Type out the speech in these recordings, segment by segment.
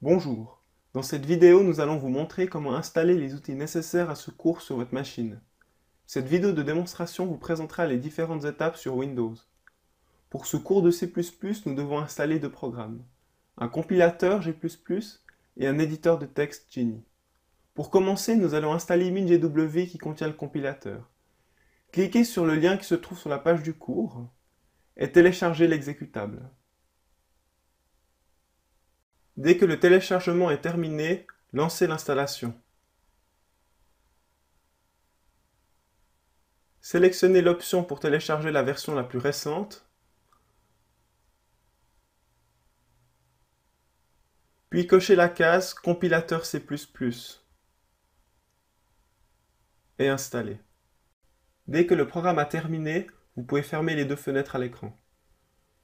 Bonjour, dans cette vidéo nous allons vous montrer comment installer les outils nécessaires à ce cours sur votre machine. Cette vidéo de démonstration vous présentera les différentes étapes sur Windows. Pour ce cours de C++, nous devons installer deux programmes, un compilateur G++ et un éditeur de texte Geany. Pour commencer, nous allons installer MinGW qui contient le compilateur. Cliquez sur le lien qui se trouve sur la page du cours et téléchargez l'exécutable. Dès que le téléchargement est terminé, lancez l'installation. Sélectionnez l'option pour télécharger la version la plus récente, puis cochez la case Compilateur C++ et installez. Dès que le programme a terminé, vous pouvez fermer les deux fenêtres à l'écran.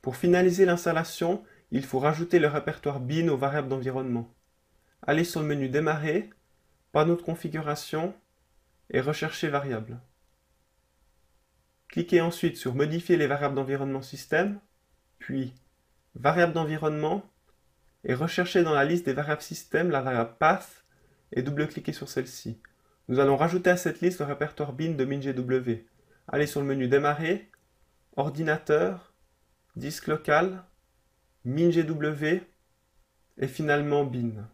Pour finaliser l'installation, il faut rajouter le répertoire bin aux variables d'environnement. Allez sur le menu Démarrer, Panneau de configuration et recherchez Variables. Cliquez ensuite sur Modifier les variables d'environnement système, puis Variables d'environnement et recherchez dans la liste des variables système la variable path et double-cliquez sur celle-ci. Nous allons rajouter à cette liste le répertoire bin de MinGW. Allez sur le menu Démarrer, Ordinateur, Disque local, MinGW et finalement bin.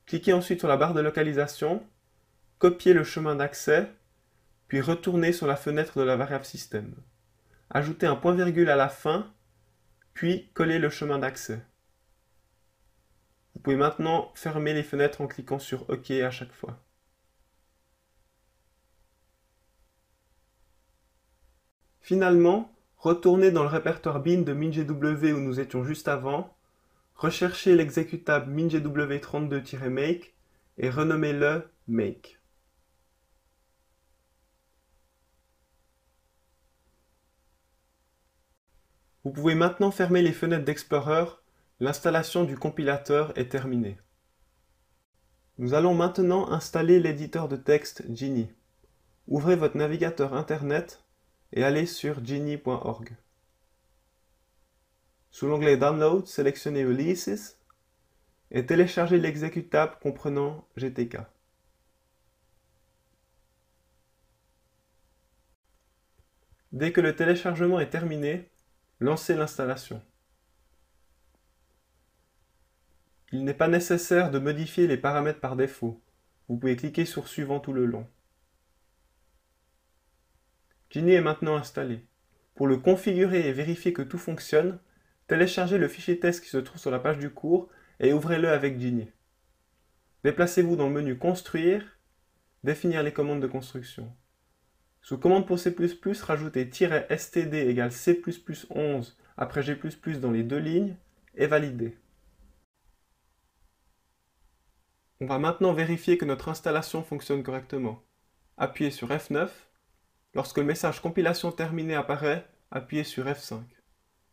Cliquez ensuite sur la barre de localisation, copiez le chemin d'accès, puis retournez sur la fenêtre de la variable système. Ajoutez un point-virgule à la fin, puis collez le chemin d'accès. Vous pouvez maintenant fermer les fenêtres en cliquant sur OK à chaque fois. Finalement, retournez dans le répertoire bin de MinGW où nous étions juste avant, recherchez l'exécutable MinGW32-make et renommez-le make. Vous pouvez maintenant fermer les fenêtres d'Explorer, l'installation du compilateur est terminée. Nous allons maintenant installer l'éditeur de texte Geany. Ouvrez votre navigateur internet et allez sur geany.org. Sous l'onglet Download, sélectionnez Releases et téléchargez l'exécutable comprenant GTK. Dès que le téléchargement est terminé, lancez l'installation. Il n'est pas nécessaire de modifier les paramètres par défaut. Vous pouvez cliquer sur Suivant tout le long. Geany est maintenant installé. Pour le configurer et vérifier que tout fonctionne, téléchargez le fichier test qui se trouve sur la page du cours et ouvrez-le avec Geany. Déplacez-vous dans le menu Construire, Définir les commandes de construction. Sous Commande pour C++, rajoutez -std égale C++11 après G++ dans les deux lignes et validez. On va maintenant vérifier que notre installation fonctionne correctement. Appuyez sur F9. Lorsque le message compilation terminée apparaît, appuyez sur F5.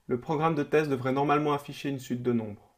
Le programme de test devrait normalement afficher une suite de nombres.